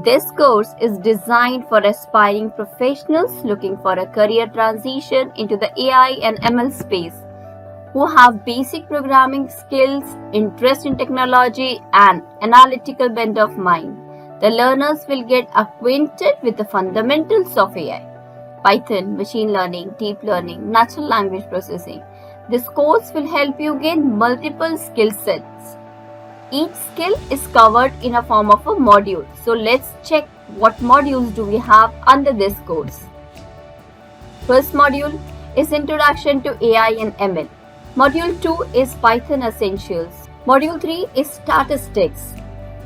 This course is designed for aspiring professionals looking for a career transition into the AI and ML space, who have basic programming skills, interest in technology, and analytical bent of mind. The learners will get acquainted with the fundamentals of AI, Python, machine learning, deep learning, natural language processing. This course will help you gain multiple skill sets. Each skill is covered in a form of a module. So let's check what modules do we have under this course. First module is Introduction to AI and ML. Module 2 is Python Essentials. Module 3 is Statistics.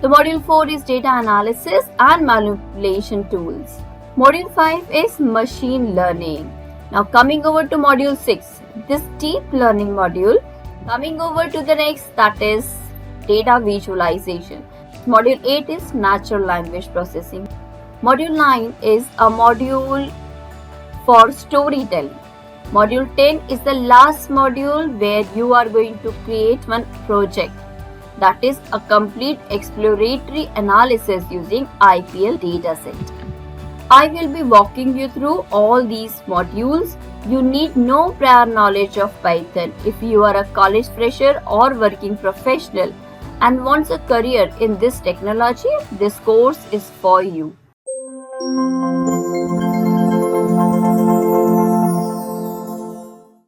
The Module 4 is Data Analysis and Manipulation Tools. Module 5 is Machine Learning. Now coming over to Module 6, this Deep Learning module. Coming over to the next, that is Data Visualization. Module 8 is Natural Language Processing. Module 9 is a module for storytelling. Module 10 is the last module where you are going to create one project, that is a complete exploratory analysis using IPL dataset. I will be walking you through all these modules. You need no prior knowledge of Python if you are a college fresher or working professional and wants a career in this technology. This course is for you.